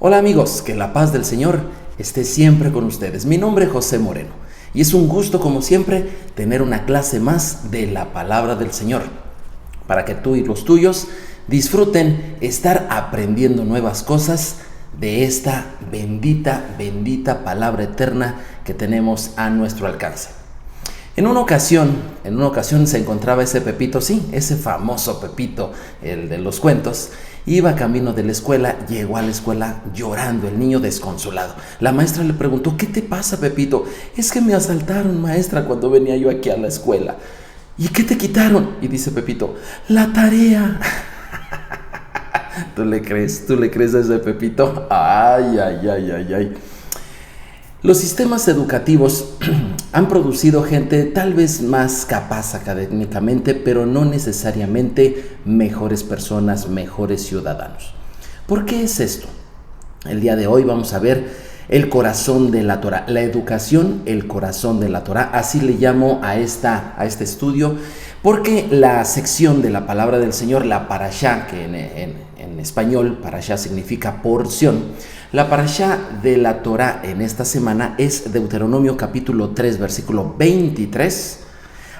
Hola amigos, que la paz del Señor esté siempre con ustedes. Mi nombre es José Moreno y es un gusto como siempre tener una clase más de la palabra del Señor para que tú y los tuyos disfruten estar aprendiendo nuevas cosas de esta bendita palabra eterna que tenemos a nuestro alcance. En una ocasión se encontraba ese Pepito, sí, ese famoso Pepito, el de los cuentos. Iba camino de la escuela, llegó a la escuela llorando, el niño desconsolado. La maestra le preguntó: ¿qué te pasa, Pepito? Es que me asaltaron, maestra, cuando venía yo aquí a la escuela. ¿Y qué te quitaron? Y dice Pepito: la tarea. ¿Tú le crees a ese Pepito? Ay. Los sistemas educativos han producido gente tal vez más capaz académicamente, pero no necesariamente mejores personas, mejores ciudadanos. ¿Por qué es esto? El día de hoy vamos a ver el corazón de la Torá, la educación, el corazón de la Torá, así le llamo a este estudio, porque la sección de la palabra del Señor, la parashá, que en español parashá significa porción, la parashá de la Torá en esta semana es Deuteronomio capítulo 3, versículo 23,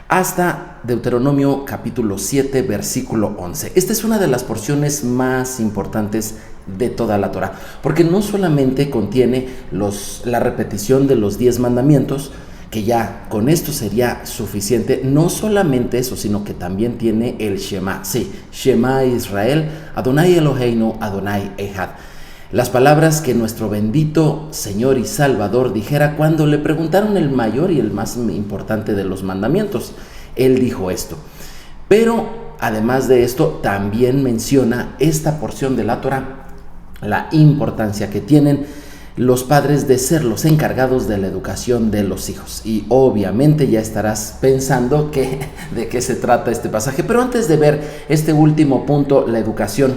hasta Deuteronomio capítulo 7, versículo 11. Esta es una de las porciones más importantes de toda la Torá, porque no solamente contiene la repetición de los 10 mandamientos, que ya con esto sería suficiente, no solamente eso, sino que también tiene el Shema, sí, Shema Israel, Adonai Eloheinu, Adonai Echad. Las palabras que nuestro bendito Señor y Salvador dijera cuando le preguntaron el mayor y el más importante de los mandamientos. Él dijo esto. Pero además de esto, también menciona esta porción de la Torá, la importancia que tienen los padres de ser los encargados de la educación de los hijos. Y obviamente ya estarás pensando de qué se trata este pasaje. Pero antes de ver este último punto, la educación,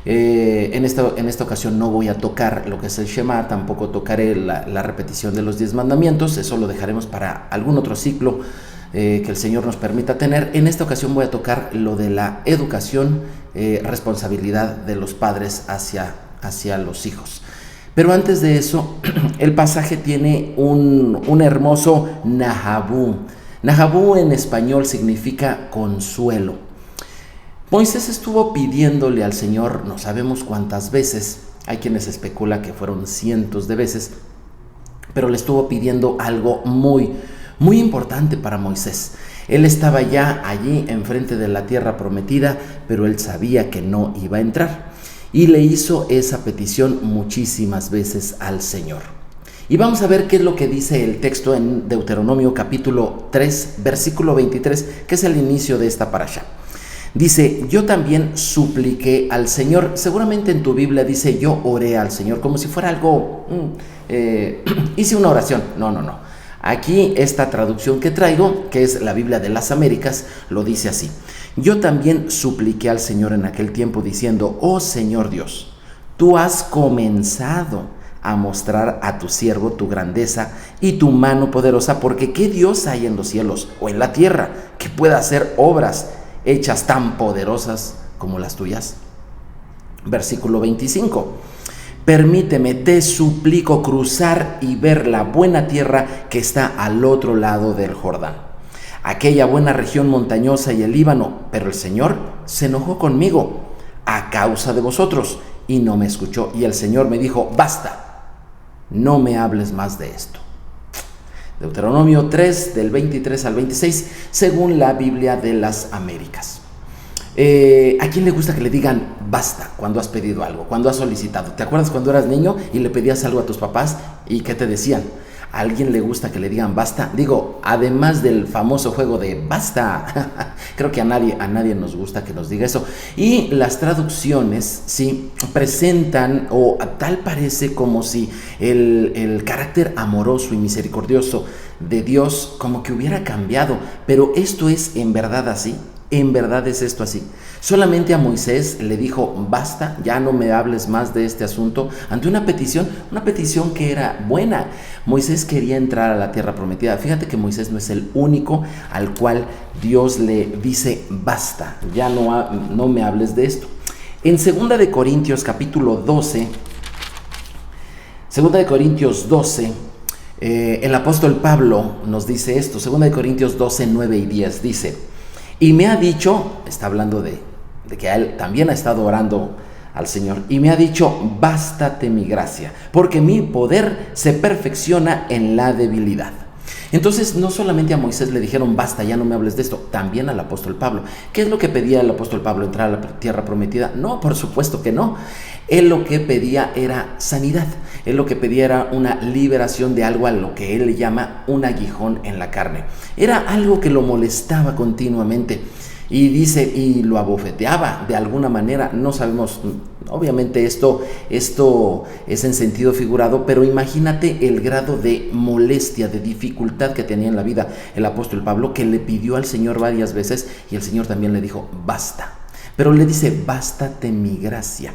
en esta ocasión no voy a tocar lo que es el Shema, tampoco tocaré la repetición de los 10 mandamientos, eso lo dejaremos para algún otro ciclo que el Señor nos permita tener. En esta ocasión voy a tocar lo de la educación, responsabilidad de los padres hacia los hijos. Pero antes de eso, el pasaje tiene un hermoso nahabú. Nahabú en español significa consuelo. Moisés estuvo pidiéndole al Señor, no sabemos cuántas veces, hay quienes especulan que fueron cientos de veces, pero le estuvo pidiendo algo muy importante para Moisés. Él estaba ya allí enfrente de la tierra prometida, pero él sabía que no iba a entrar. Y le hizo esa petición muchísimas veces al Señor. Y vamos a ver qué es lo que dice el texto en Deuteronomio capítulo 3, versículo 23, que es el inicio de esta parashá. Dice: yo también supliqué al Señor. Seguramente en tu Biblia dice: yo oré al Señor, como si fuera algo, hice una oración. No. Aquí esta traducción que traigo, que es la Biblia de las Américas, lo dice así: yo también supliqué al Señor en aquel tiempo diciendo: oh Señor Dios, tú has comenzado a mostrar a tu siervo tu grandeza y tu mano poderosa, porque ¿qué Dios hay en los cielos o en la tierra que pueda hacer obras hechas tan poderosas como las tuyas? Versículo 25. Permíteme, te suplico, cruzar y ver la buena tierra que está al otro lado del Jordán, aquella buena región montañosa y el Líbano. Pero el Señor se enojó conmigo a causa de vosotros y no me escuchó. Y el Señor me dijo: basta, no me hables más de esto. Deuteronomio 3, del 23 al 26, según la Biblia de las Américas. ¿A quién le gusta que le digan basta cuando has pedido algo, cuando has solicitado? ¿Te acuerdas cuando eras niño y le pedías algo a tus papás y qué te decían? ¿A alguien le gusta que le digan basta? Digo, además del famoso juego de basta, creo que a nadie nos gusta que nos diga eso. Y las traducciones, sí, presentan, o tal parece como si el carácter amoroso y misericordioso de Dios como que hubiera cambiado. Pero esto es en verdad así. ¿En verdad es esto así? Solamente a Moisés le dijo: basta, ya no me hables más de este asunto, ante una petición que era buena. Moisés quería entrar a la tierra prometida. Fíjate que Moisés no es el único al cual Dios le dice: basta, ya no me hables de esto. En 2 de Corintios capítulo 12, Segunda de Corintios 12, el apóstol Pablo nos dice esto. Segunda de Corintios 12, 9 y 10 dice: y me ha dicho, está hablando de que él también ha estado orando al Señor, y me ha dicho: bástate mi gracia, porque mi poder se perfecciona en la debilidad. Entonces, no solamente a Moisés le dijeron: basta, ya no me hables de esto, también al apóstol Pablo. ¿Qué es lo que pedía el apóstol Pablo? ¿Entrar a la tierra prometida? No, por supuesto que no. Él lo que pedía era sanidad. Él lo que pedía era una liberación de algo a lo que él le llama un aguijón en la carne. Era algo que lo molestaba continuamente. Y dice, y lo abofeteaba de alguna manera. No sabemos, obviamente esto es en sentido figurado, pero imagínate el grado de molestia, de dificultad que tenía en la vida el apóstol Pablo, que le pidió al Señor varias veces, y el Señor también le dijo: basta. Pero le dice: bástate mi gracia.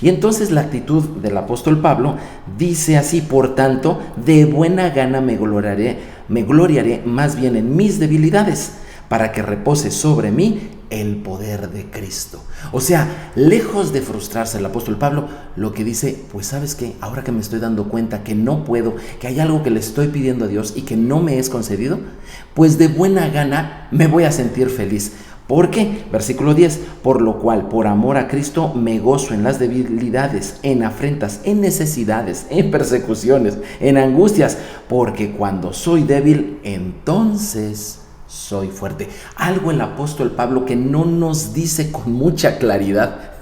Y entonces la actitud del apóstol Pablo dice así: por tanto, de buena gana me gloriaré más bien en mis debilidades, para que repose sobre mí el poder de Cristo. O sea, lejos de frustrarse el apóstol Pablo, lo que dice: pues ¿sabes qué? Ahora que me estoy dando cuenta que no puedo, que hay algo que le estoy pidiendo a Dios y que no me es concedido, pues de buena gana me voy a sentir feliz. ¿Por qué? Versículo 10: por lo cual, por amor a Cristo, me gozo en las debilidades, en afrentas, en necesidades, en persecuciones, en angustias, porque cuando soy débil, entonces soy fuerte. Algo el apóstol Pablo que no nos dice con mucha claridad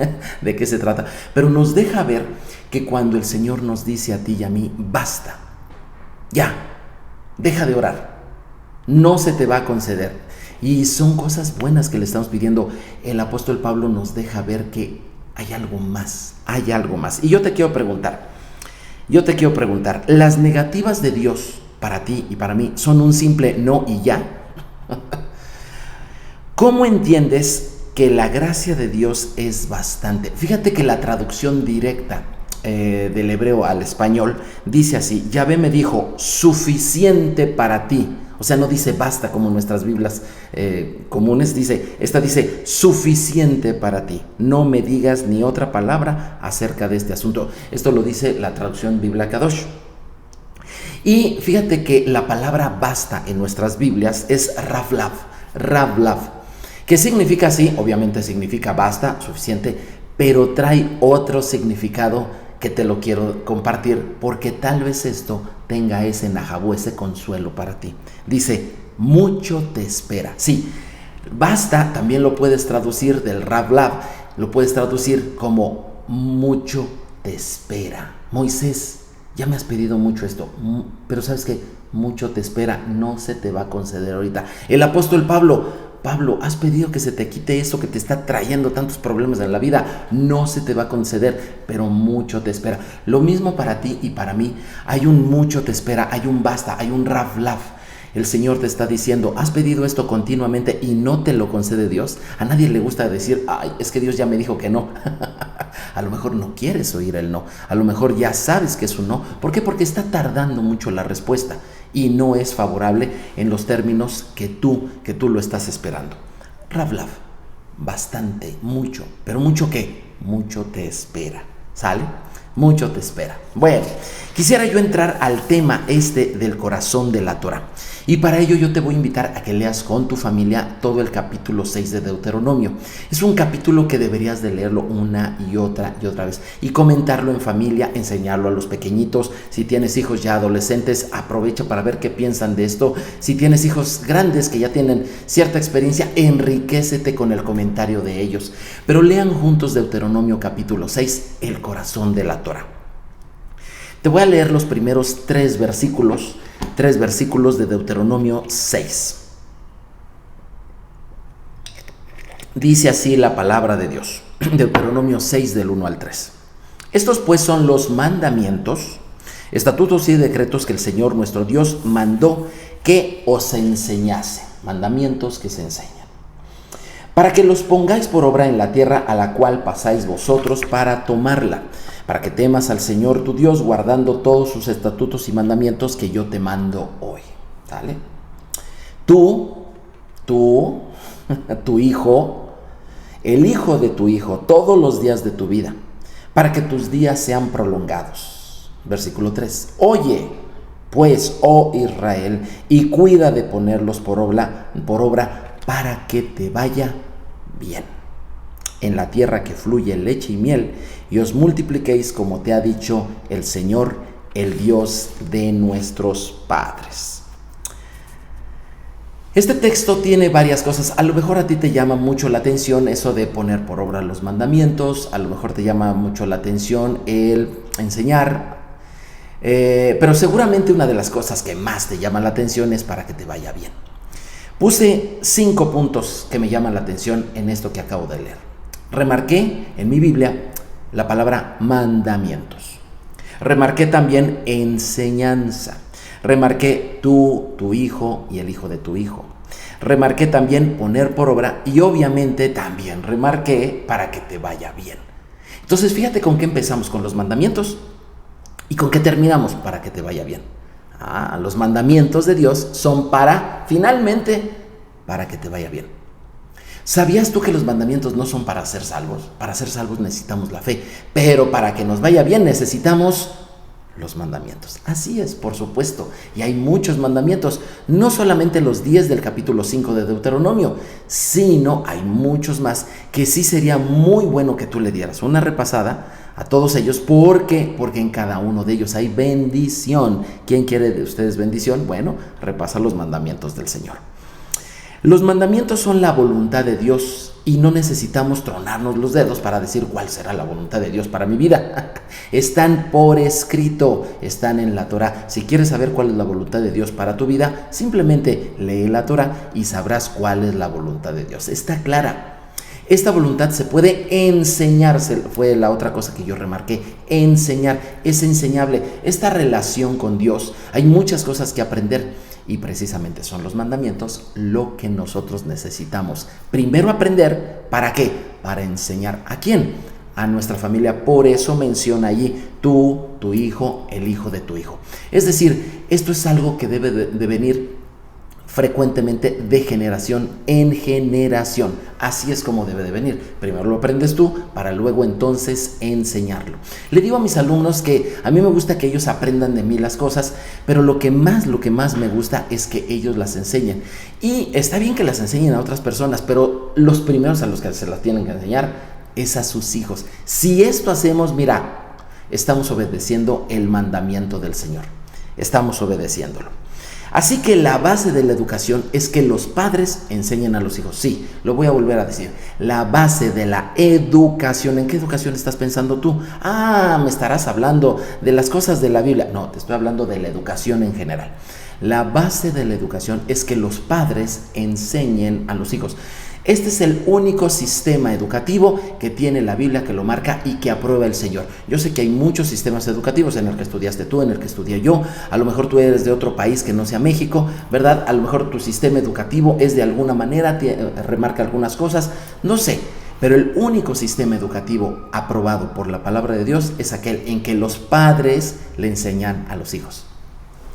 de qué se trata, pero nos deja ver que cuando el Señor nos dice a ti y a mí: basta, ya, deja de orar, no se te va a conceder. Y son cosas buenas que le estamos pidiendo. El apóstol Pablo nos deja ver que hay algo más, hay algo más. Y yo te quiero preguntar, ¿las negativas de Dios para ti y para mí son un simple no y ya? ¿Cómo entiendes que la gracia de Dios es bastante? Fíjate que la traducción directa del hebreo al español dice así: Yahvé me dijo: suficiente para ti. O sea, no dice basta como en nuestras Biblias comunes. Esta dice: suficiente para ti. No me digas ni otra palabra acerca de este asunto. Esto lo dice la traducción Biblia Kadosh. Y fíjate que la palabra basta en nuestras Biblias es Ravlav, que significa así, obviamente significa basta, suficiente, pero trae otro significado que te lo quiero compartir, porque tal vez esto tenga ese nahabú, ese consuelo para ti. Dice: mucho te espera. Sí, basta también lo puedes traducir del Ravlav, lo puedes traducir como mucho te espera. Moisés, ya me has pedido mucho esto, pero ¿sabes qué? Mucho te espera, no se te va a conceder ahorita. El apóstol Pablo, has pedido que se te quite eso que te está trayendo tantos problemas en la vida, no se te va a conceder, pero mucho te espera. Lo mismo para ti y para mí, hay un mucho te espera, hay un basta, hay un Ravlav. El Señor te está diciendo: has pedido esto continuamente y no te lo concede Dios. A nadie le gusta decir: ay, es que Dios ya me dijo que no. A lo mejor no quieres oír el no, a lo mejor ya sabes que es un no. ¿Por qué? Porque está tardando mucho la respuesta y no es favorable en los términos que tú lo estás esperando. Ravlav, bastante, mucho, pero mucho ¿qué? Mucho te espera, ¿sale? Mucho te espera. Bueno, quisiera yo entrar al tema del corazón de la Torah. Y para ello yo te voy a invitar a que leas con tu familia todo el capítulo 6 de Deuteronomio. Es un capítulo que deberías de leerlo una y otra vez y comentarlo en familia, enseñarlo a los pequeñitos. Si tienes hijos ya adolescentes, aprovecha para ver qué piensan de esto. Si tienes hijos grandes que ya tienen cierta experiencia, enriquécete con el comentario de ellos. Pero lean juntos Deuteronomio capítulo 6, el corazón de la Torah. Te voy a leer los primeros tres versículos de Deuteronomio 6. Dice así la palabra de Dios. Deuteronomio 6 del 1 al 3. Estos pues son los mandamientos, estatutos y decretos que el Señor nuestro Dios mandó que os enseñase. Mandamientos que se enseñan. Para que los pongáis por obra en la tierra a la cual pasáis vosotros para tomarla, para que temas al Señor tu Dios, guardando todos sus estatutos y mandamientos que yo te mando hoy. ¿Sale? Tú, tu hijo, el hijo de tu hijo, todos los días de tu vida, para que tus días sean prolongados. Versículo 3. Oye, pues, oh Israel, y cuida de ponerlos por obra para que te vaya bien en la tierra que fluye leche y miel, y os multipliquéis como te ha dicho el Señor, el Dios de nuestros padres. Este texto tiene varias cosas. A lo mejor a ti te llama mucho la atención eso de poner por obra los mandamientos, a lo mejor te llama mucho la atención el enseñar, pero seguramente una de las cosas que más te llama la atención es para que te vaya bien. Puse 5 puntos que me llaman la atención en esto que acabo de leer. Remarqué en mi Biblia la palabra mandamientos. Remarqué también enseñanza. Remarqué tú, tu hijo y el hijo de tu hijo. Remarqué también poner por obra y obviamente también remarqué para que te vaya bien. Entonces fíjate con qué empezamos, con los mandamientos, y con qué terminamos, para que te vaya bien. Los mandamientos de Dios son finalmente, para que te vaya bien. ¿Sabías tú que los mandamientos no son para ser salvos? Para ser salvos necesitamos la fe, pero para que nos vaya bien necesitamos los mandamientos. Así es, por supuesto, y hay muchos mandamientos, no solamente los 10 del capítulo 5 de Deuteronomio, sino hay muchos más que sí sería muy bueno que tú le dieras una repasada a todos ellos, porque en cada uno de ellos hay bendición. ¿Quién quiere de ustedes bendición? Bueno, repasa los mandamientos del Señor. Los mandamientos son la voluntad de Dios y no necesitamos tronarnos los dedos para decir cuál será la voluntad de Dios para mi vida. Están por escrito, están en la Torá. Si quieres saber cuál es la voluntad de Dios para tu vida, simplemente lee la Torá y sabrás cuál es la voluntad de Dios. Está clara. Esta voluntad se puede enseñar, fue la otra cosa que yo remarqué, enseñar, es enseñable. Esta relación con Dios, hay muchas cosas que aprender. Y precisamente son los mandamientos lo que nosotros necesitamos primero aprender. ¿Para qué? Para enseñar. ¿A quién? A nuestra familia. Por eso menciona allí tú, tu hijo, el hijo de tu hijo. Es decir, esto es algo que debe de venir frecuentemente de generación en generación. Así es como debe de venir. Primero lo aprendes tú para luego entonces enseñarlo. Le digo a mis alumnos que a mí me gusta que ellos aprendan de mí las cosas, pero lo que más me gusta es que ellos las enseñen. Y está bien que las enseñen a otras personas, pero los primeros a los que se las tienen que enseñar es a sus hijos. Si esto hacemos, mira, estamos obedeciendo el mandamiento del Señor. Estamos obedeciéndolo. Así que la base de la educación es que los padres enseñen a los hijos. Sí, lo voy a volver a decir. La base de la educación. ¿En qué educación estás pensando tú? Me estarás hablando de las cosas de la Biblia. No, te estoy hablando de la educación en general. La base de la educación es que los padres enseñen a los hijos. Este es el único sistema educativo que tiene la Biblia, que lo marca y que aprueba el Señor. Yo sé que hay muchos sistemas educativos, en el que estudiaste tú, en el que estudié yo. A lo mejor tú eres de otro país que no sea México, ¿verdad? A lo mejor tu sistema educativo es de alguna manera, remarca algunas cosas, no sé. Pero el único sistema educativo aprobado por la palabra de Dios es aquel en que los padres le enseñan a los hijos.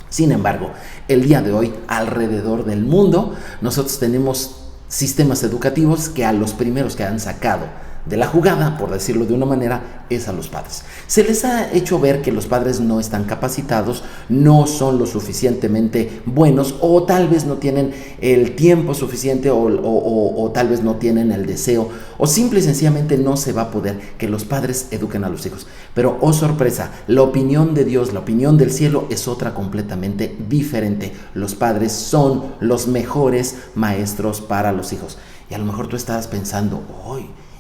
Sin embargo, el día de hoy, alrededor del mundo, nosotros tenemos sistemas educativos que a los primeros que han sacado de la jugada, por decirlo de una manera, es a los padres. Se les ha hecho ver que los padres no están capacitados, no son lo suficientemente buenos, o tal vez no tienen el tiempo suficiente, o tal vez no tienen el deseo, o simple y sencillamente no se va a poder que los padres eduquen a los hijos. Pero, oh sorpresa, la opinión de Dios, la opinión del cielo es otra completamente diferente. Los padres son los mejores maestros para los hijos. Y a lo mejor tú estabas pensando,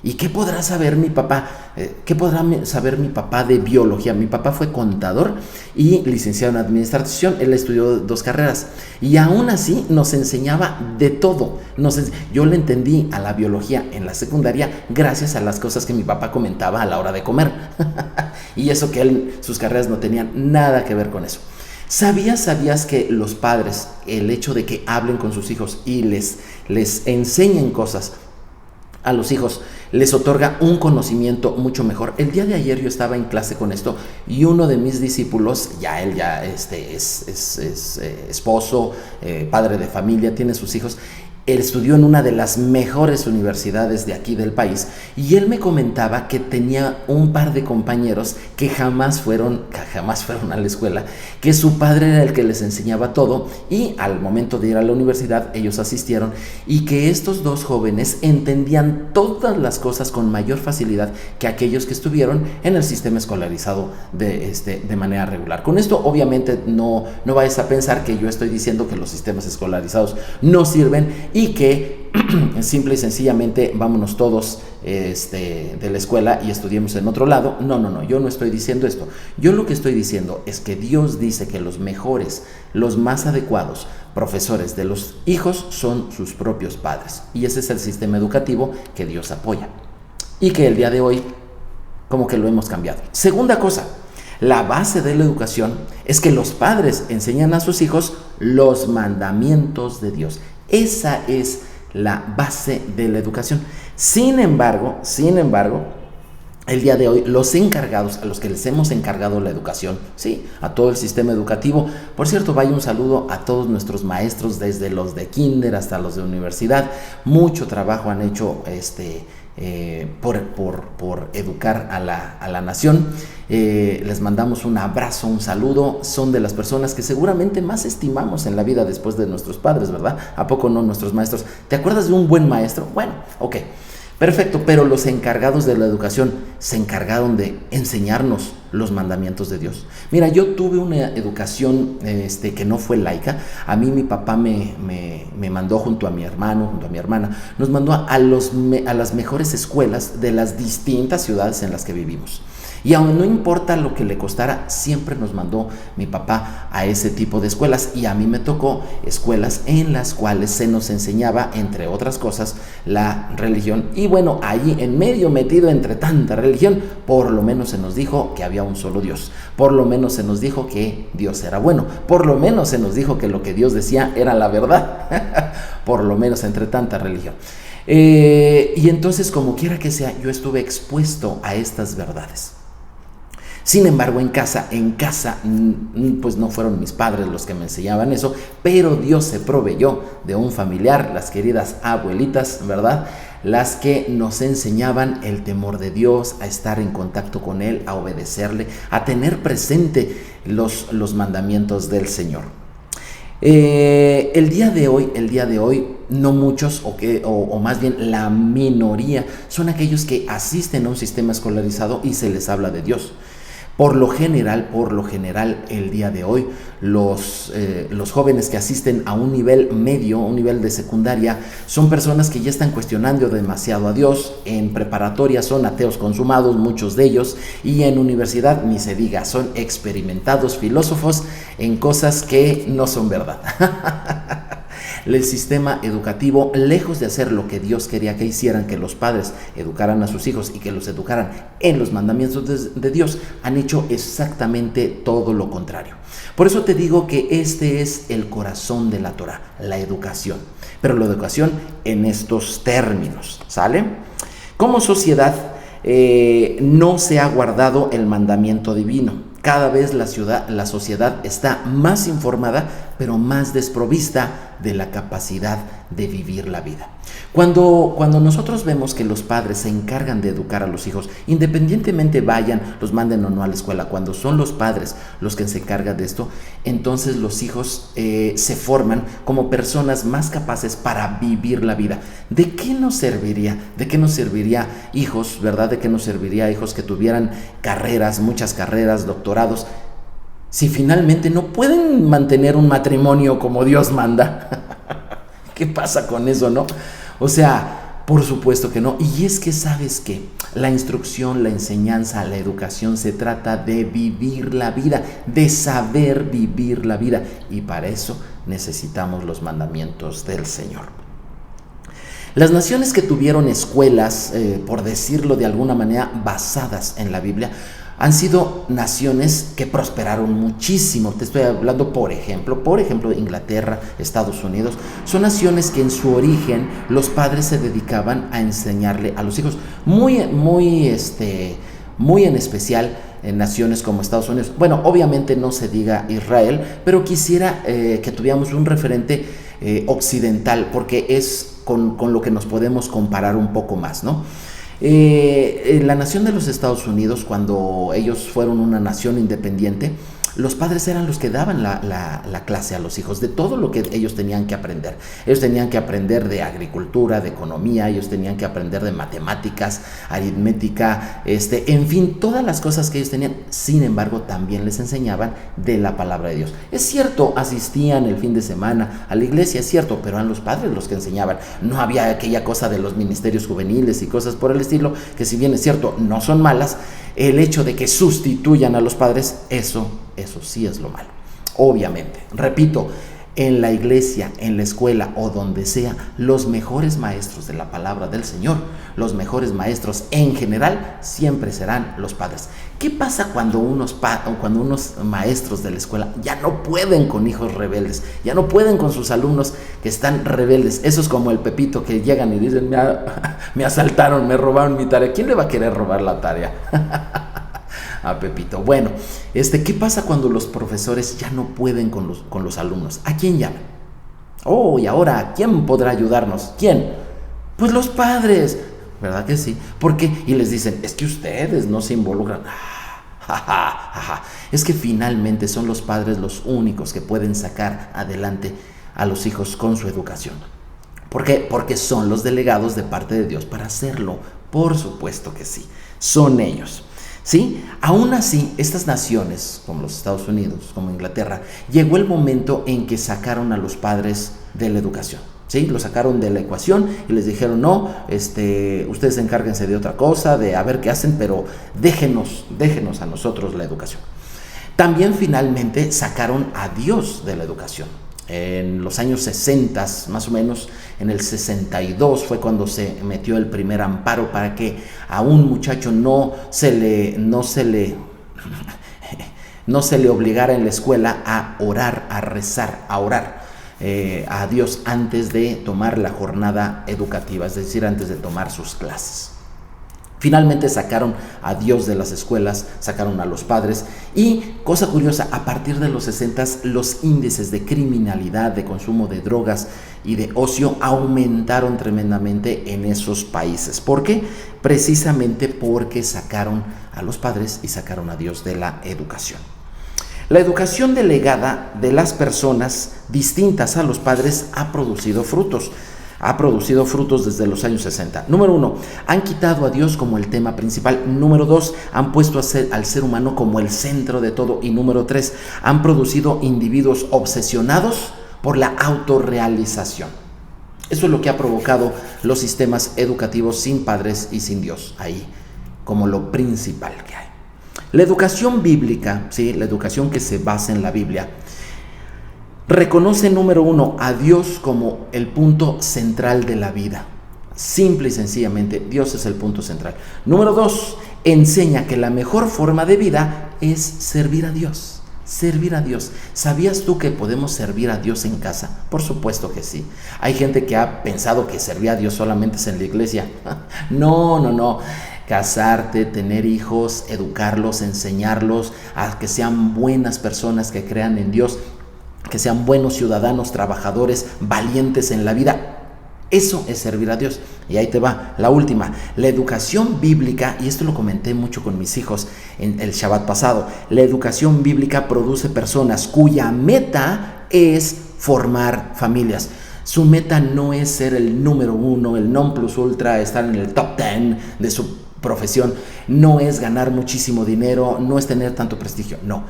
¿y qué podrá saber mi papá? ¿Qué podrá saber mi papá de biología? Mi papá fue contador y licenciado en administración. Él estudió 2 carreras y aún así nos enseñaba de todo. Yo le entendí a la biología en la secundaria gracias a las cosas que mi papá comentaba a la hora de comer. Y eso que sus carreras no tenían nada que ver con eso. ¿Sabías que los padres, el hecho de que hablen con sus hijos y les enseñen cosas a los hijos, les otorga un conocimiento mucho mejor? El día de ayer yo estaba en clase con esto y uno de mis discípulos, él es esposo, padre de familia, tiene sus hijos. Él estudió en una de las mejores universidades de aquí del país y él me comentaba que tenía un par de compañeros que jamás fueron a la escuela, que su padre era el que les enseñaba todo y al momento de ir a la universidad ellos asistieron y que estos dos jóvenes entendían todas las cosas con mayor facilidad que aquellos que estuvieron en el sistema escolarizado de manera regular. Con esto obviamente no vayas a pensar que yo estoy diciendo que los sistemas escolarizados no sirven y que simple y sencillamente vámonos todos de la escuela y estudiemos en otro lado. No, yo no estoy diciendo esto. Yo lo que estoy diciendo es que Dios dice que los mejores, los más adecuados profesores de los hijos son sus propios padres, y ese es el sistema educativo que Dios apoya y que el día de hoy como que lo hemos cambiado. Segunda cosa, la base de la educación es que los padres enseñan a sus hijos los mandamientos de Dios. Esa es la base de la educación. Sin embargo, el día de hoy los encargados, a los que les hemos encargado la educación, sí, a todo el sistema educativo, por cierto, vaya un saludo a todos nuestros maestros, desde los de kinder hasta los de universidad, mucho trabajo han hecho por educar a la nación. Les mandamos un abrazo, un saludo. Son de las personas que seguramente más estimamos en la vida después de nuestros padres, ¿verdad? ¿A poco no nuestros maestros? ¿Te acuerdas de un buen maestro? Bueno, ok, perfecto, pero los encargados de la educación se encargaron de enseñarnos los mandamientos de Dios. Mira, yo tuve una educación que no fue laica. A mí mi papá me mandó junto a mi hermano, junto a mi hermana, nos mandó a las mejores escuelas de las distintas ciudades en las que vivimos. Y aún no importa lo que le costara, siempre nos mandó mi papá a ese tipo de escuelas, y a mí me tocó escuelas en las cuales se nos enseñaba, entre otras cosas, la religión. Y bueno, allí en medio, metido entre tanta religión, por lo menos se nos dijo que había un solo Dios, por lo menos se nos dijo que Dios era bueno, por lo menos se nos dijo que lo que Dios decía era la verdad, por lo menos entre tanta religión. Y entonces, como quiera que sea, yo estuve expuesto a estas verdades. Sin embargo, en casa, pues no fueron mis padres los que me enseñaban eso, pero Dios se proveyó de un familiar, las queridas abuelitas, ¿verdad? Las que nos enseñaban el temor de Dios, a estar en contacto con Él, a obedecerle, a tener presente los mandamientos del Señor. El día de hoy, no muchos, o más bien la minoría, son aquellos que asisten a un sistema escolarizado y se les habla de Dios. Por lo general, el día de hoy, los jóvenes que asisten a un nivel medio, un nivel de secundaria, son personas que ya están cuestionando demasiado a Dios. En preparatoria son ateos consumados, muchos de ellos, y en universidad ni se diga, son experimentados filósofos en cosas que no son verdad. El sistema educativo, lejos de hacer lo que Dios quería que hicieran, que los padres educaran a sus hijos y que los educaran en los mandamientos de Dios, han hecho exactamente todo lo contrario. Por eso te digo que este es el corazón de la Torah, la educación. Pero la educación en estos términos, ¿sale? Como sociedad, no se ha guardado el mandamiento divino. Cada vez la sociedad está más informada, pero más desprovista de la capacidad de vivir la vida. Cuando nosotros vemos que los padres se encargan de educar a los hijos, independientemente los manden o no a la escuela, cuando son los padres los que se encargan de esto, entonces los hijos se forman como personas más capaces para vivir la vida. ¿De qué nos serviría? Hijos, ¿verdad? ¿De qué nos serviría hijos que tuvieran carreras, muchas carreras, doctorados, si finalmente no pueden mantener un matrimonio como Dios manda? ¿Qué pasa con eso, no? O sea, por supuesto que no. Y es que, ¿sabes qué? La instrucción, la enseñanza, la educación se trata de vivir la vida, de saber vivir la vida. Y para eso necesitamos los mandamientos del Señor. Las naciones que tuvieron escuelas, por decirlo de alguna manera, basadas en la Biblia, han sido naciones que prosperaron muchísimo. Te estoy hablando, por ejemplo, Inglaterra, Estados Unidos. Son naciones que en su origen los padres se dedicaban a enseñarle a los hijos. Muy en especial en naciones como Estados Unidos. Bueno, obviamente no se diga Israel, pero quisiera que tuviéramos un referente occidental, porque es con lo que nos podemos comparar un poco más, ¿no? La nación de los Estados Unidos, cuando ellos fueron una nación independiente, los padres eran los que daban la clase a los hijos de todo lo que ellos tenían que aprender. Ellos tenían que aprender de agricultura, de economía, ellos tenían que aprender de matemáticas, aritmética, en fin, todas las cosas que ellos tenían. Sin embargo, también les enseñaban de la palabra de Dios. Es cierto, asistían el fin de semana a la iglesia, es cierto, pero eran los padres los que enseñaban. No había aquella cosa de los ministerios juveniles y cosas por el estilo, que si bien es cierto, no son malas, el hecho de que sustituyan a los padres, eso sí es lo malo. Obviamente, repito, en la iglesia, en la escuela o donde sea, los mejores maestros de la palabra del Señor, los mejores maestros en general, siempre serán los padres. ¿Qué pasa cuando unos maestros de la escuela ya no pueden con hijos rebeldes, ya no pueden con sus alumnos que están rebeldes? Eso es como el Pepito que llegan y dicen, me asaltaron, me robaron mi tarea. ¿Quién le va a querer robar la tarea a Pepito? Bueno, ¿qué pasa cuando los profesores ya no pueden con los alumnos? ¿A quién llaman? Oh, y ahora, ¿quién podrá ayudarnos? ¿Quién? Pues los padres, ¿verdad que sí? ¿Por qué? Y les dicen, es que ustedes no se involucran. Es que finalmente son los padres los únicos que pueden sacar adelante a los hijos con su educación. ¿Por qué? Porque son los delegados de parte de Dios para hacerlo. Por supuesto que sí, son ellos. ¿Sí? Aún así, estas naciones, como los Estados Unidos, como Inglaterra, llegó el momento en que sacaron a los padres de la educación. ¿Sí? Lo sacaron de la ecuación y les dijeron, no, ustedes encárguense de otra cosa, de a ver qué hacen, pero déjenos a nosotros la educación. También finalmente sacaron a Dios de la educación. En los años 60, más o menos, en el 62 fue cuando se metió el primer amparo para que a un muchacho no se le obligara en la escuela a orar, a rezar, a orar a Dios antes de tomar la jornada educativa, es decir, antes de tomar sus clases. Finalmente sacaron a Dios de las escuelas, sacaron a los padres y, cosa curiosa, a partir de los 60 los índices de criminalidad, de consumo de drogas y de ocio aumentaron tremendamente en esos países. ¿Por qué? Precisamente porque sacaron a los padres y sacaron a Dios de la educación. La educación delegada de las personas distintas a los padres ha producido frutos. Ha producido frutos desde los años 60. Número 1, han quitado a Dios como el tema principal. Número 2, han puesto al ser humano como el centro de todo. Y número 3, han producido individuos obsesionados por la autorrealización. Eso es lo que ha provocado los sistemas educativos sin padres y sin Dios, ahí, como lo principal que hay. La educación bíblica, ¿sí? La educación que se basa en la Biblia, reconoce, número 1, a Dios como el punto central de la vida. Simple y sencillamente, Dios es el punto central. Número 2, enseña que la mejor forma de vida es servir a Dios. Servir a Dios. ¿Sabías tú que podemos servir a Dios en casa? Por supuesto que sí. Hay gente que ha pensado que servir a Dios solamente es en la iglesia. No. Casarte, tener hijos, educarlos, enseñarlos a que sean buenas personas que crean en Dios, que sean buenos ciudadanos, trabajadores, valientes en la vida. Eso es servir a Dios. Y ahí te va, la última. La educación bíblica, y esto lo comenté mucho con mis hijos en el Shabbat pasado, la educación bíblica produce personas cuya meta es formar familias. Su meta no es ser el número 1, el non plus ultra, estar en el top 10 de su profesión. No es ganar muchísimo dinero, no es tener tanto prestigio. No.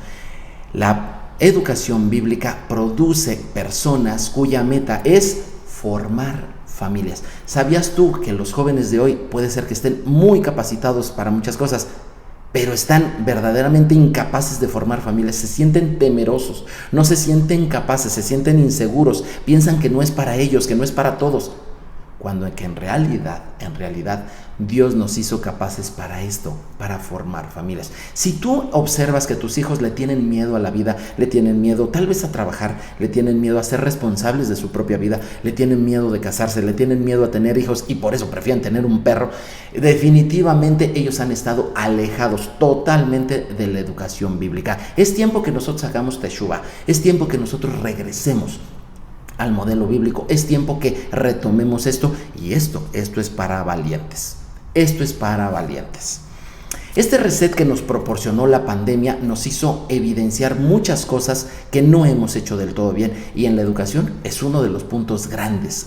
La educación bíblica produce personas cuya meta es formar familias. ¿Sabías tú que los jóvenes de hoy puede ser que estén muy capacitados para muchas cosas, pero están verdaderamente incapaces de formar familias? Se sienten temerosos, no se sienten capaces, se sienten inseguros, piensan que no es para ellos, que no es para todos, cuando que en realidad Dios nos hizo capaces para esto, para formar familias. Si tú observas que tus hijos le tienen miedo a la vida, le tienen miedo tal vez a trabajar, le tienen miedo a ser responsables de su propia vida, le tienen miedo de casarse, le tienen miedo a tener hijos y por eso prefieren tener un perro, definitivamente ellos han estado alejados totalmente de la educación bíblica. Es tiempo que nosotros hagamos teshuvah, es tiempo que nosotros regresemos al modelo bíblico, es tiempo que retomemos esto, y esto es para valientes. Esto es para valientes. Este reset que nos proporcionó la pandemia nos hizo evidenciar muchas cosas que no hemos hecho del todo bien, y en la educación es uno de los puntos grandes.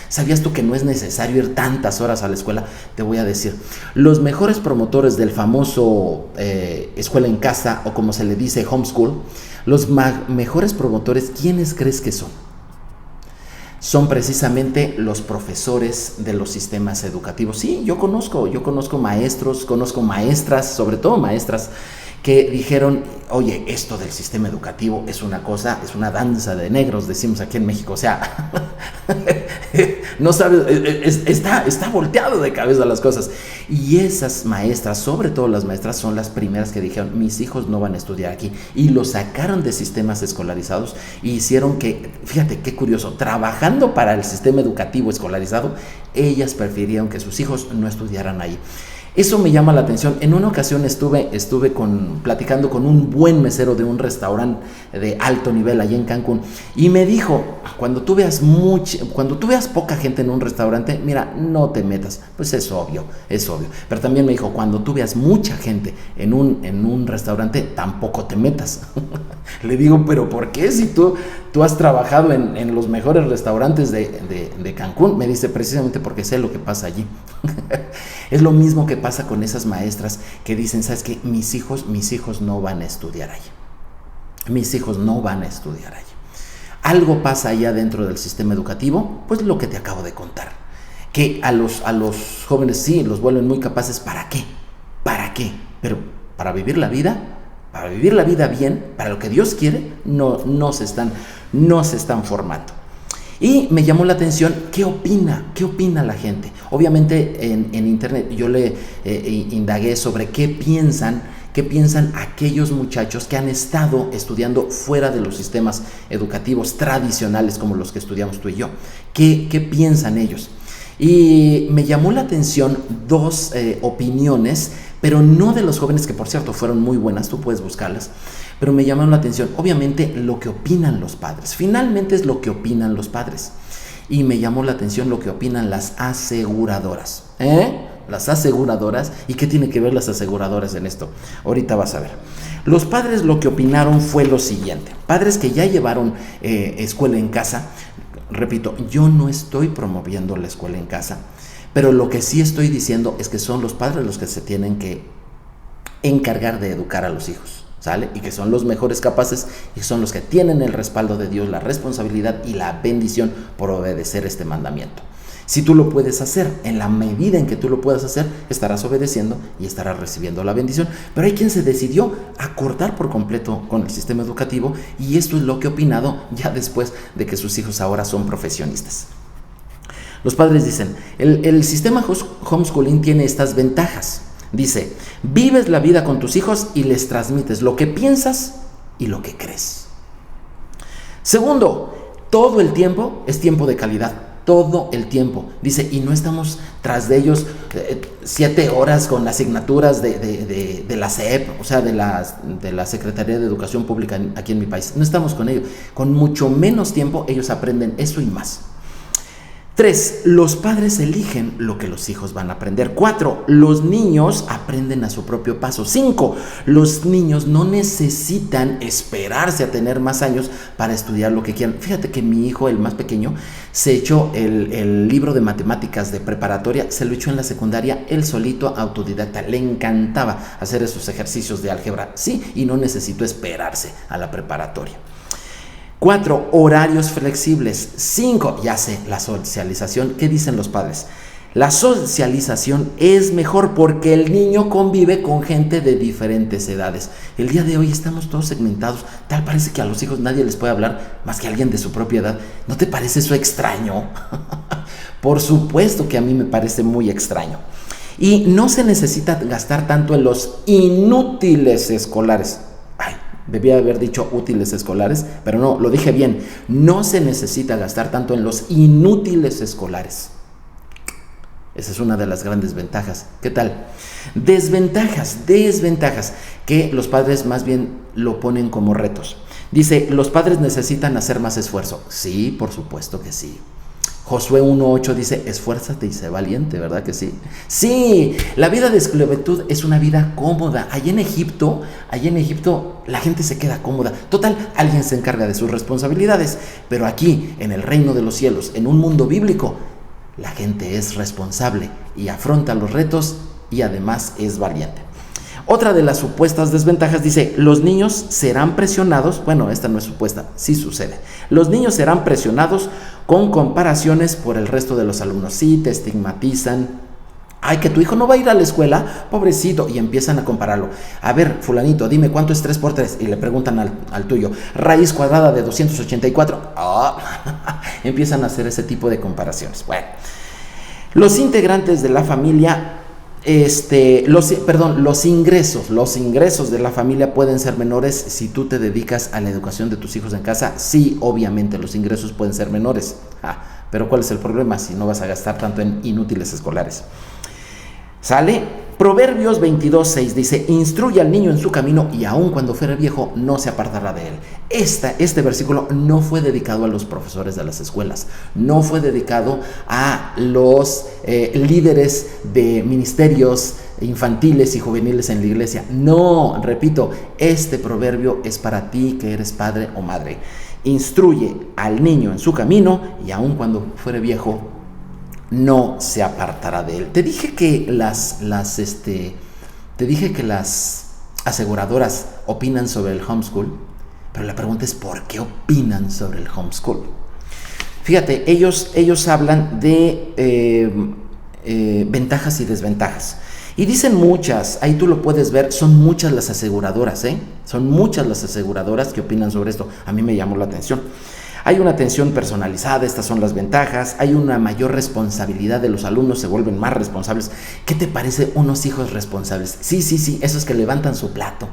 ¿Sabías tú que no es necesario ir tantas horas a la escuela? Te voy a decir, los mejores promotores del famoso escuela en casa, o como se le dice, homeschool, los mejores promotores, ¿quiénes crees que son? Son precisamente los profesores de los sistemas educativos. Sí, yo conozco maestros, conozco maestras, sobre todo maestras, que dijeron, oye, esto del sistema educativo es una cosa, es una danza de negros, decimos aquí en México, o sea, no sabes, está volteado de cabeza las cosas. Y esas maestras, sobre todo las maestras, son las primeras que dijeron, mis hijos no van a estudiar aquí, y lo sacaron de sistemas escolarizados y hicieron que, fíjate qué curioso, trabajando para el sistema educativo escolarizado, ellas prefirieron que sus hijos no estudiaran ahí. Eso me llama la atención. En una ocasión estuve platicando con un buen mesero de un restaurante de alto nivel allá en Cancún, y me dijo, cuando tú veas poca gente en un restaurante, mira, no te metas. Pues es obvio. Pero también me dijo, cuando tú veas mucha gente en un restaurante, tampoco te metas. Le digo, pero ¿por qué? Si tú has trabajado en los mejores restaurantes de Cancún. Me dice, precisamente porque sé lo que pasa allí. Es lo mismo que pasa con esas maestras que dicen, ¿sabes qué? Mis hijos no van a estudiar allí. Mis hijos no van a estudiar allí. Algo pasa allá dentro del sistema educativo, pues lo que te acabo de contar. Que a los jóvenes sí los vuelven muy capaces. ¿Para qué? Pero para vivir la vida bien, para lo que Dios quiere, no se están formando. Y me llamó la atención, ¿qué opina la gente? Obviamente en internet yo le indagué sobre qué piensan aquellos muchachos que han estado estudiando fuera de los sistemas educativos tradicionales como los que estudiamos tú y yo. ¿Qué piensan ellos? Y me llamó la atención dos opiniones, pero no de los jóvenes, que por cierto fueron muy buenas, tú puedes buscarlas, pero me llamaron la atención, obviamente, lo que opinan los padres. Finalmente es lo que opinan los padres. Y me llamó la atención lo que opinan las aseguradoras. Las aseguradoras. ¿Y qué tiene que ver las aseguradoras en esto? Ahorita vas a ver. Los padres lo que opinaron fue lo siguiente. Padres que ya llevaron escuela en casa. Repito, yo no estoy promoviendo la escuela en casa, pero lo que sí estoy diciendo es que son los padres los que se tienen que encargar de educar a los hijos, ¿sale? Y que son los mejores capaces y son los que tienen el respaldo de Dios, la responsabilidad y la bendición por obedecer este mandamiento. Si tú lo puedes hacer, en la medida en que tú lo puedas hacer, estarás obedeciendo y estarás recibiendo la bendición. Pero hay quien se decidió a cortar por completo con el sistema educativo, y esto es lo que he opinado ya después de que sus hijos ahora son profesionistas. Los padres dicen, el sistema homeschooling tiene estas ventajas. Dice, vives la vida con tus hijos y les transmites lo que piensas y lo que crees. Segundo, todo el tiempo es tiempo de calidad. Todo el tiempo, dice, y no estamos tras de ellos 7 horas con asignaturas de la SEP, o sea, de la Secretaría de Educación Pública aquí en mi país. No estamos con ellos. Con mucho menos tiempo ellos aprenden eso y más. 3, los padres eligen lo que los hijos van a aprender. 4, los niños aprenden a su propio paso. 5, los niños no necesitan esperarse a tener más años para estudiar lo que quieran. Fíjate que mi hijo, el más pequeño, se echó el libro de matemáticas de preparatoria, se lo echó en la secundaria, él solito, autodidacta. Le encantaba hacer esos ejercicios de álgebra, sí, y no necesitó esperarse a la preparatoria. 4, horarios flexibles. 5, ya sé, la socialización. ¿Qué dicen los padres? La socialización es mejor porque el niño convive con gente de diferentes edades. El día de hoy estamos todos segmentados. Tal parece que a los hijos nadie les puede hablar más que alguien de su propia edad. ¿No te parece eso extraño? Por supuesto que a mí me parece muy extraño. Y no se necesita gastar tanto en los inútiles escolares. Debía haber dicho útiles escolares, pero no, lo dije bien. No se necesita gastar tanto en los inútiles escolares. Esa es una de las grandes ventajas. ¿Qué tal? Desventajas, que los padres más bien lo ponen como retos. Dice, los padres necesitan hacer más esfuerzo. Sí, por supuesto que sí. Josué 1:8 dice, esfuérzate y sé valiente, ¿verdad que sí? Sí, la vida de esclavitud es una vida cómoda. Allí en Egipto, la gente se queda cómoda. Total, alguien se encarga de sus responsabilidades. Pero aquí, en el reino de los cielos, en un mundo bíblico, la gente es responsable y afronta los retos y además es valiente. Otra de las supuestas desventajas dice, los niños serán presionados, bueno, esta no es supuesta, sí sucede. Los niños serán presionados con comparaciones por el resto de los alumnos. Sí, te estigmatizan. Ay, que tu hijo no va a ir a la escuela, pobrecito, y empiezan a compararlo. A ver, fulanito, dime, ¿cuánto es 3 por 3? Y le preguntan al tuyo, raíz cuadrada de 284. Empiezan a hacer ese tipo de comparaciones. Bueno, los integrantes de la familia, los ingresos de la familia pueden ser menores si tú te dedicas a la educación de tus hijos en casa. Sí, obviamente los ingresos pueden ser menores. Pero ¿cuál es el problema si no vas a gastar tanto en inútiles escolares? ¿Sale? Proverbios 22:6 dice, instruye al niño en su camino y aun cuando fuere viejo no se apartará de él. Este versículo no fue dedicado a los profesores de las escuelas, no fue dedicado a los líderes de ministerios infantiles y juveniles en la iglesia. No, repito, este proverbio es para ti que eres padre o madre. Instruye al niño en su camino y aun cuando fuere viejo no se apartará de él. Te dije que las aseguradoras opinan sobre el homeschool, pero la pregunta es ¿por qué opinan sobre el homeschool? Fíjate, ellos hablan de ventajas y desventajas. Y dicen muchas, ahí tú lo puedes ver, son muchas las aseguradoras, son muchas las aseguradoras que opinan sobre esto. A mí me llamó la atención. Hay una atención personalizada, estas son las ventajas. Hay una mayor responsabilidad de los alumnos, se vuelven más responsables. ¿Qué te parece unos hijos responsables? Sí, esos que levantan su plato,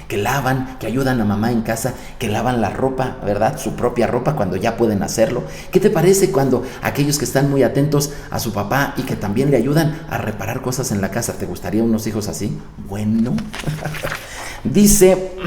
que lavan, que ayudan a mamá en casa, que lavan la ropa, ¿verdad? Su propia ropa cuando ya pueden hacerlo. ¿Qué te parece cuando aquellos que están muy atentos a su papá y que también le ayudan a reparar cosas en la casa? ¿Te gustaría unos hijos así? Bueno. Dice,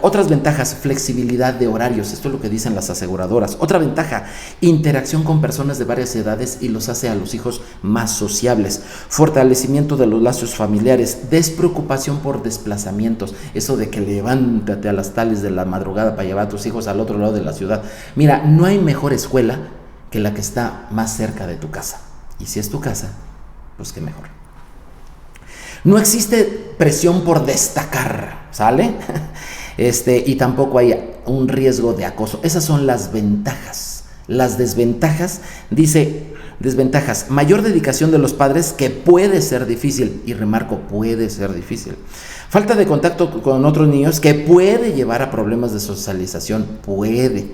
otras ventajas, flexibilidad de horarios, esto es lo que dicen las aseguradoras. Otra ventaja, interacción con personas de varias edades y los hace a los hijos más sociables. Fortalecimiento de los lazos familiares, despreocupación por desplazamientos, eso de que levántate a las tales de la madrugada para llevar a tus hijos al otro lado de la ciudad. Mira, no hay mejor escuela que la que está más cerca de tu casa. Y si es tu casa, pues qué mejor. No existe presión por destacar, ¿sale? Y tampoco hay un riesgo de acoso. Esas son las ventajas. Las desventajas, dice, desventajas, mayor dedicación de los padres, que puede ser difícil, y remarco, puede ser difícil. Falta de contacto con otros niños, que puede llevar a problemas de socialización, puede.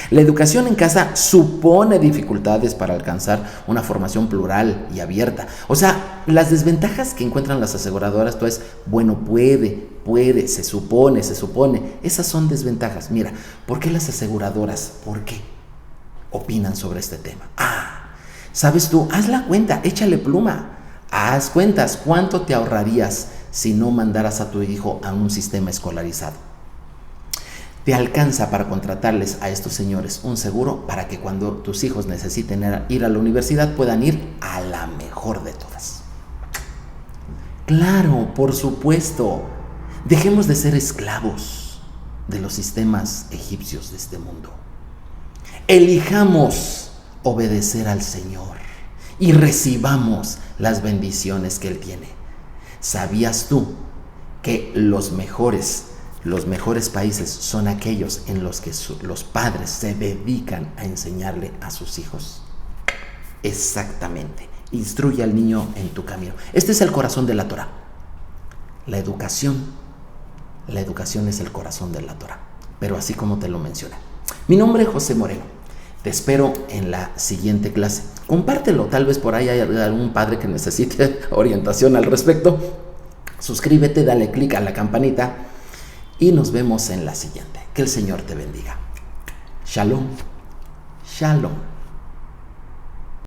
La educación en casa supone dificultades para alcanzar una formación plural y abierta. O sea, las desventajas que encuentran las aseguradoras, todo es, bueno, puede, se supone. Esas son desventajas. Mira, ¿por qué las aseguradoras? ¿Por qué opinan sobre este tema? ¿Sabes tú? Haz la cuenta, échale pluma. Haz cuentas, ¿cuánto te ahorrarías si no mandaras a tu hijo a un sistema escolarizado? Te alcanza para contratarles a estos señores un seguro para que cuando tus hijos necesiten ir a la universidad puedan ir a la mejor de todas. Claro, por supuesto. Dejemos de ser esclavos de los sistemas egipcios de este mundo. Elijamos obedecer al Señor y recibamos las bendiciones que Él tiene. ¿Sabías tú que los mejores países son aquellos en los que los padres se dedican a enseñarle a sus hijos? Exactamente. Instruye al niño en tu camino. Este es el corazón de la Torá. La educación es el corazón de la Torá, pero así como te lo mencioné. Mi nombre es José Moreno. Te espero en la siguiente clase. Compártelo, tal vez por ahí hay algún padre que necesite orientación al respecto. Suscríbete, dale clic a la campanita y nos vemos en la siguiente. Que el Señor te bendiga. Shalom. Shalom.